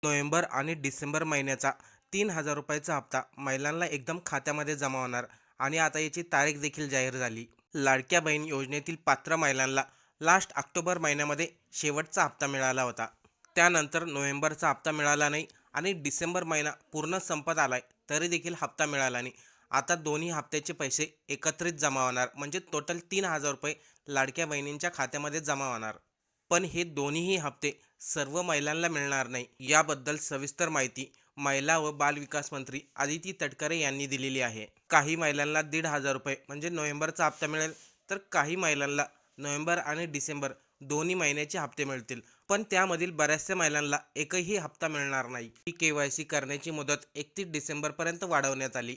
November आणि डिसेंबर महिन्याचा 3,000 रुपयाचा हप्ता महिलांना एकदम खात्यामध्ये जमा होणार आणि आता याची तारीख देखील जाहीर झाली. लाडक्या बहीण योजनेतील पात्र महिलांना लास्ट ऑक्टोबर महिन्यामध्ये शेवटचा हप्ता मिळाला होता. त्यानंतर नोव्हेंबरचा हप्ता मिळाला नाही आणि डिसेंबर महिना पूर्ण संपत आलाय तरी देखील हप्ता मिळाला नाही. आता दोन्ही हप्त्याचे पैसे एकत्रित जमा होणार म्हणजे टोटल 3,000 रुपये लाडक्या बहिणींच्या खात्यामध्ये जमा होणार. पण हे दोन्हीही हप्ते सर्व महिलांना मिळणार नाही. याबद्दल सविस्तर माहिती महिला व बालविकास मंत्री आदिती तटकरे यांनी दिलेली आहे. काही महिलांना 1,500 रुपये म्हणजे नोव्हेंबरचा हप्ता मिळेल, तर काही महिलांना नोव्हेंबर आणि डिसेंबर दोन्ही महिन्याचे हप्ते मिळतील. पण त्यामधील बऱ्याचशा महिलांना एकही हप्ता मिळणार नाही. ई-केवायसी करण्याची मुदत 31 डिसेंबरपर्यंत वाढवण्यात आली.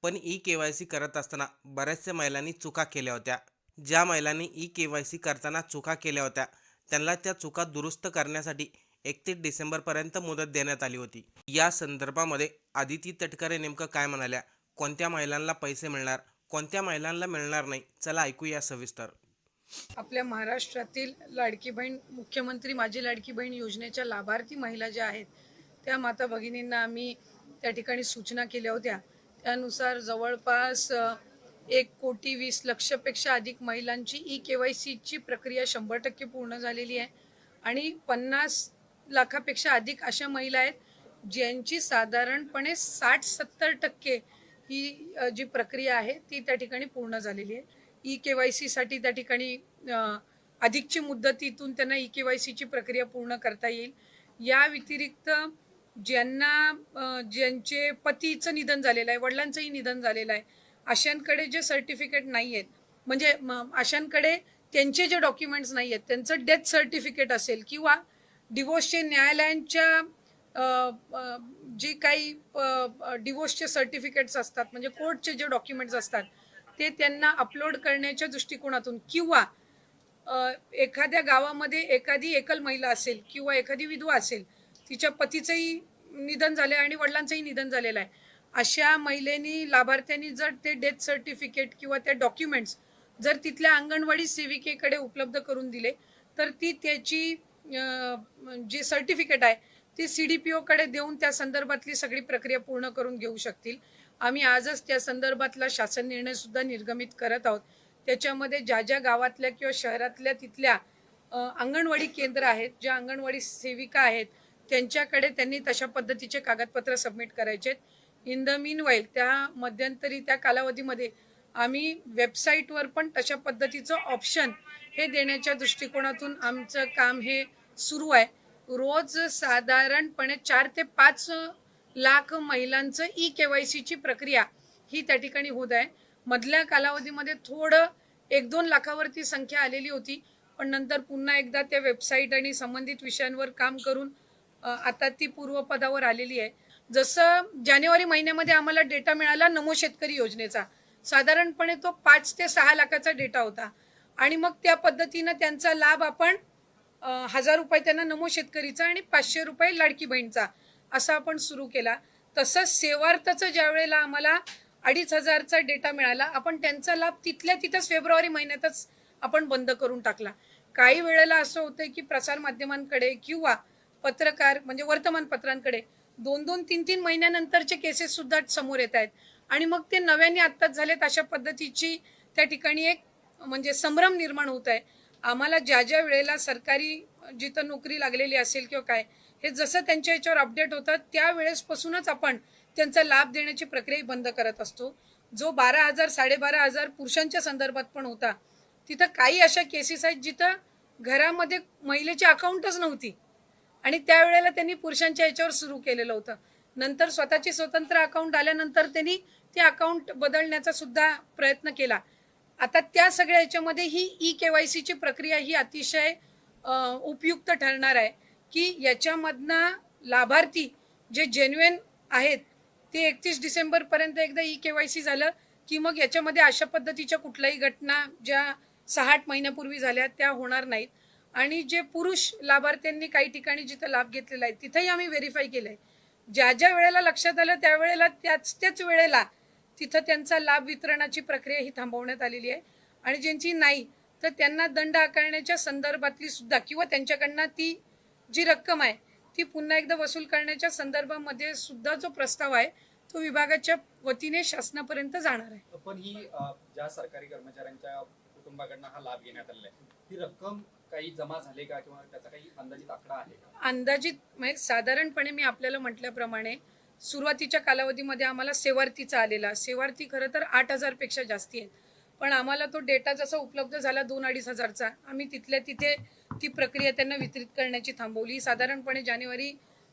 पण ई-केवायसी करत असताना बऱ्याचशा महिलांनी चुका केल्या होत्या. ज्या महिलांनी ई-केवायसी करताना चुका केल्या होत्या त्यांना त्या चुका दुरुस्त करण्यासाठी 31 डिसेंबरपर्यंत मुदत देण्यात आली होती. या संदर्भामध्ये आदिती तटकरे नेमकं काय म्हणाल्या, कोणत्या महिलांना पैसे मिळणार, कोणत्या महिलांना मिळणार नाही, चला ऐकूया सविस्तर. आपल्या महाराष्ट्रातील लाडकी बहीण मुख्यमंत्री माझी लाडकी बहीण योजनेच्या लाभार्थी महिला ज्या आहेत त्या माता भगिनींना आम्ही त्या ठिकाणी सूचना केल्या होत्या. त्यानुसार जवळपास 1,20,00,000पेक्षा अधिक महिलांची ई-केवायसीची प्रक्रिया 100% पूर्ण झालेली आहे आणि 50 लाखापेक्षा अधिक अशा महिला आहेत ज्यांची साधारणपणे 60-70% ही जी प्रक्रिया आहे ती त्या ठिकाणी पूर्ण झालेली आहे. ई-केवायसीसाठी त्या ठिकाणी अधिकची मुदतीतून त्यांना ई-केवायसीची प्रक्रिया पूर्ण करता येईल. या व्यतिरिक्त ज्यांचे पतीचं निधन झालेलं आहे, वडिलांचंही निधन झालेलं आहे, अशांकडे जे सर्टिफिकेट नाही आहेत, म्हणजे अशांकडे त्यांचे जे डॉक्युमेंट्स नाही आहेत, त्यांचं डेथ सर्टिफिकेट असेल किंवा डिवोर्सचे न्यायालयांच्या जे काही डिवोर्सचे सर्टिफिकेट्स असतात, म्हणजे कोर्टचे जे डॉक्युमेंट्स असतात ते त्यांना अपलोड करण्याच्या दृष्टिकोनातून किंवा एखाद्या गावामध्ये एखादी एकल महिला असेल किंवा एखादी विधवा असेल, तिच्या पतीचंही निधन झालं आहे आणि वडिलांचंही निधन झालेलं आहे, अशा महिलेनी लाभार्थ्यांनी जर ते डेथ सर्टिफिकेट किंवा ते डॉक्युमेंट्स जर तिथल्या अंगणवाडी सेविकेकडे उपलब्ध करून दिले तर ती त्याची जे सर्टिफिकेट आहे ती CDPO देऊन त्या संदर्भातली सगळी प्रक्रिया पूर्ण करून घेऊ शकतील. आम्ही आजच त्या संदर्भातला शासन निर्णय सुद्धा निर्गमित करत आहोत. त्याच्यामध्ये ज्या ज्या गावातल्या किंवा शहरातल्या तिथल्या अंगणवाडी केंद्र आहेत, ज्या अंगणवाडी सेविका आहेत त्यांच्याकडे त्यांनी तशा पद्धतीचे कागदपत्र सबमिट करायचे. इन द मीन वाईल त्या मध्यंतरी त्या कालावधीमध्ये आम्ही वेबसाईटवर पण तशा पद्धतीचं ऑप्शन हे देण्याच्या दृष्टिकोनातून आमचं काम हे सुरू आहे. रोज साधारणपणे 4 ते 5 लाख महिलांचं ई-केवायसीची प्रक्रिया ही त्या ठिकाणी होत आहे. मधल्या कालावधीमध्ये थोडं 1-2 लाखावरती संख्या आलेली होती, पण नंतर पुन्हा एकदा त्या वेबसाईट आणि संबंधित विषयांवर काम करून आता ती पूर्वपदावर आलेली आहे. जसं जानेवारी महिन्यामध्ये आम्हाला डेटा मिळाला नमो शेतकरी योजनेचा, साधारणपणे तो 5 ते 6 लाखाचा डेटा होता आणि मग त्या पद्धतीनं त्यांचा लाभ आपण 1,000 रुपये त्यांना नमो शेतकरीचा आणि 500 रुपये लाडकी बहीणचा असा आपण सुरू केला. तसंच सेवार्थचं ज्या वेळेला आम्हाला 2,500चा डेटा मिळाला, आपण त्यांचा लाभ तिथल्या तिथंच फेब्रुवारी महिन्यातच आपण बंद करून टाकला. काही वेळेला असं होतं की प्रसार माध्यमांकडे किंवा पत्रकार म्हणजे वर्तमानपत्रांकडे 2-2, 3-3 महिन्यानंतरचे केसेस सुद्धा समोर येत आहेत आणि मग ते नव्याने आत्ताच झालेत अशा पद्धतीची त्या ठिकाणी एक म्हणजे संभ्रम निर्माण होत आहे. आम्हाला ज्या ज्या वेळेला सरकारी जिथं नोकरी लागलेली असेल किंवा काय हे जसं त्यांच्या याच्यावर अपडेट होतं त्यावेळेसपासूनच आपण त्यांचा लाभ देण्याची प्रक्रिया बंद करत असतो. जो 12,000 12,500 पुरुषांच्या संदर्भात पण होता, तिथं काही अशा केसेस आहेत जिथं घरामध्ये महिलेची अकाउंटच नव्हती आणि त्यावेळेला त्यांनी पुरुषांच्या याच्यावर सुरू केलेलं होतं. नंतर स्वतःची स्वतंत्र अकाउंट आल्यानंतर त्यांनी ते अकाउंट बदलण्याचा सुद्धा प्रयत्न केला. आता त्या सगळ्या याच्यामध्ये ही ई-केवायसीची प्रक्रिया ही अतिशय उपयुक्त ठरणार आहे की याच्यामधनं लाभार्थी जे जेन्युइन आहेत ते 31 डिसेंबरपर्यंत एकदा ई-केवायसी झालं की मग याच्यामध्ये अशा पद्धतीच्या कुठल्याही घटना ज्या 6-8 महिन्यापूर्वी झाल्या त्या होणार नाहीत आणि जे पुरुष लाभार्थ्यांनी काही ठिकाणी जिथं लाभ घेतलेला आहे तिथंही आम्ही व्हेरीफाय केलंय. ज्या ज्या वेळेला लक्षात आलं त्यावेळेला त्याच वेळेला तिथं त्यांचा लाभ वितरणाची प्रक्रिया ही थांबवण्यात आलेली आहे आणि ज्यांची नाही तर त्यांना दंड आकारण्याच्या संदर्भातली सुद्धा किंवा त्यांच्याकडनं ती जी रक्कम आहे ती पुन्हा एकदा वसूल करण्याच्या संदर्भामध्ये सुद्धा जो प्रस्ताव आहे तो विभागाच्या वतीने शासनापर्यंत जाणार आहे. पण ही ज्या सरकारी कर्मचाऱ्यांच्या कुटुंबाकडनं हा लाभ घेण्यात आलेला आहे, ही रक्कम काही जमा झाली का किंवा त्याचा काही अंदाजित आकडा आहे का? अंदाजित म्हणजे साधारणपणे मी आपल्याला म्हटल्याप्रमाणे सुरुवातीच्या कालावधीमध्ये आम्हाला सेवार्थीचा आलेला, सेवार्थी खरं तर 8,000 पेक्षा जास्ती आहेत, पण आम्हाला तो डेटा जसा उपलब्ध झाला 2-2.5 हजारचा, आम्ही तिथल्या तिथे ती प्रक्रिया त्यांना वितरित करण्याची थांबवली. साधारणपणे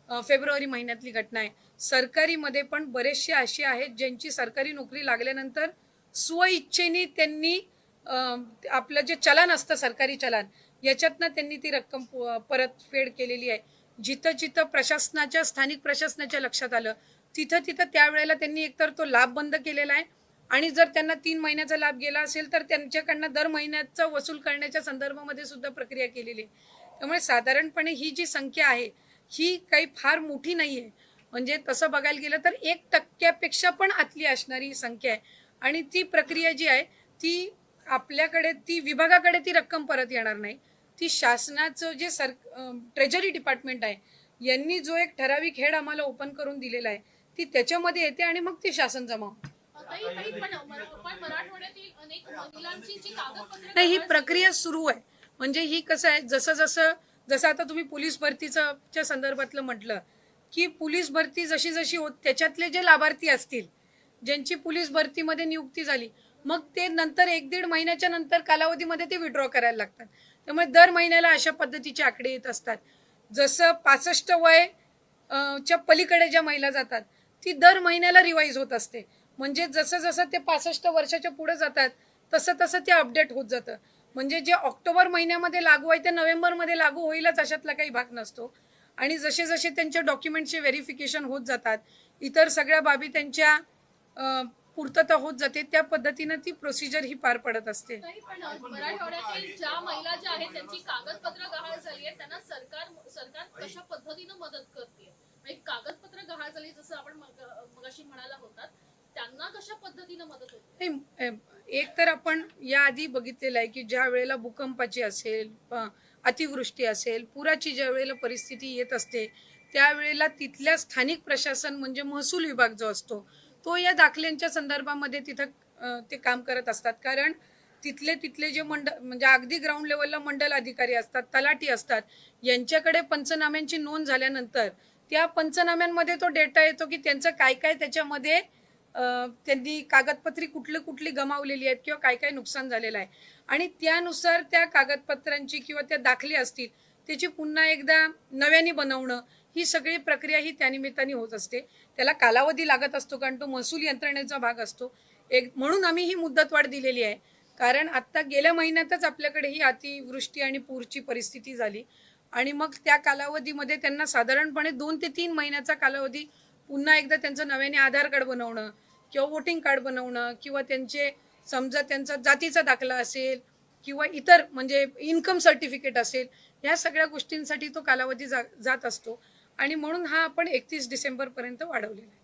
फेब्रुवारी महिन्यातली घटना आहे. सरकारीमध्ये पण बरेचसे असे आहेत ज्यांची सरकारी नोकरी लागल्यानंतर स्वइच्छेने त्यांनी आपलं जे चलन असतं सरकारी चलन याच्यातनं त्यांनी ती रक्कम परतफेड केलेली आहे. जिथं जिथं प्रशासनाच्या स्थानिक प्रशासनाच्या लक्षात आलं तिथं तिथं त्यावेळेला त्यांनी एकतर तो लाभ बंद केलेला आहे आणि जर त्यांना 3 महिन्याचा लाभ गेला असेल तर त्यांच्याकडनं दर महिन्याचा वसूल करण्याच्या संदर्भामध्ये सुद्धा प्रक्रिया केलेली आहे. त्यामुळे साधारणपणे ही जी संख्या आहे ही काही फार मोठी नाही आहे. म्हणजे तसं बघायला गेलं तर 1% पण आतली असणारी ही संख्या आहे आणि ती प्रक्रिया जी आहे ती आपल्याकडे ती विभागाकडे ती रक्कम परत येणार नाही. ती शासनाचं जे ट्रेजरी डिपार्टमेंट आहे यांनी जो एक ठराविक हेड आम्हाला ओपन करून दिलेला आहे ती त्याच्यामध्ये येते आणि मग ती शासन जमा होते. नाही, ही प्रक्रिया सुरू आहे. म्हणजे ही कसं आहे, जसं आता तुम्ही पोलीस भरतीच्या संदर्भातलं म्हटलं की पोलीस भरती जशी जशी होत त्याच्यातले जे लाभार्थी असतील ज्यांची पोलीस भरतीमध्ये नियुक्ती झाली मग ते नंतर 1-1.5 महिन्याच्या नंतर कालावधीमध्ये ते विड्रॉ करायला लागतात. त्यामुळे दर महिन्याला अशा पद्धतीचे आकडे येत असतात. जसं 65 वय च्या पलीकडे ज्या महिला जातात ती दर महिन्याला रिवाईज होत असते. म्हणजे जसं जसं ते 65 वर्षाच्या पुढे जातात तसं तसं ते अपडेट होत जातं. म्हणजे जे ऑक्टोबर महिन्यामध्ये लागू आहे ते नोव्हेंबरमध्ये लागू होईलच अशातला काही भाग नसतो. आणि जसे जसे त्यांच्या डॉक्युमेंटचे व्हेरिफिकेशन होत जातात इतर सगळ्या बाबी त्यांच्या पूर्तता होत जाते त्या पद्धतीने ती प्रोसिजर ही पार पडत असते. मराठवाड्यातील ज्या महिला ज्या आहेत त्यांची कागदपत्र गहाळ झाली आहेत त्यांना सरकार कशा पद्धतीने मदत करते? म्हणजे कागदपत्र गहाळ झाली जसं आपण मगाशी म्हणाला होता त्यांना कशा पद्धतीने मदत होते? एक तर आपण याआधी बघितलेलं आहे की ज्या वेळेला भूकंपाची असेल, अतिवृष्टी असेल, पुराची ज्या वेळेला परिस्थिती येत असते त्यावेळेला तिथल्या स्थानिक प्रशासन म्हणजे महसूल विभाग जो असतो तो या दाखल्यांच्या संदर्भामध्ये तिथं ते काम करत असतात. कारण तिथले जे म्हणजे अगदी ग्राउंड लेवलला मंडल अधिकारी असतात, तलाठी असतात, यांच्याकडे पंचनाम्यांची नोंद झाल्यानंतर त्या पंचनाम्यांमध्ये तो डेटा येतो की त्यांचं काय काय त्याच्यामध्ये त्यांनी कागदपत्री कुठली गमावलेली आहेत किंवा काय काय नुकसान झालेलं आहे आणि त्यानुसार त्या कागदपत्रांची किंवा त्या दाखले असतील त्याची पुन्हा एकदा नव्याने बनवणं ही सगळी प्रक्रिया ही त्यानिमित्ताने होत असते. त्याला कालावधी लागत असतो कारण तो महसूल यंत्रणेचा भाग असतो. म्हणून आम्ही ही मुदतवाढ दिलेली आहे. कारण आता गेल्या महिन्यातच आपल्याकडे ही अतिवृष्टी आणि पूरची परिस्थिती झाली आणि मग त्या कालावधीमध्ये त्यांना साधारणपणे 2 ते 3 महिन्याचा कालावधी पुन्हा एकदा त्यांचं नव्याने आधार कार्ड बनवणं किंवा वोटिंग कार्ड बनवणं किंवा समजा त्यांचा जातीचा दाखला असेल किंवा इतर म्हणजे इन्कम सर्टिफिकेट असेल या सगळ्या गोष्टींसाठी तो कालावधी जात असतो आणि म्हणून हा आपण 31 डिसेंबरपर्यंत वाढवलेला आहे.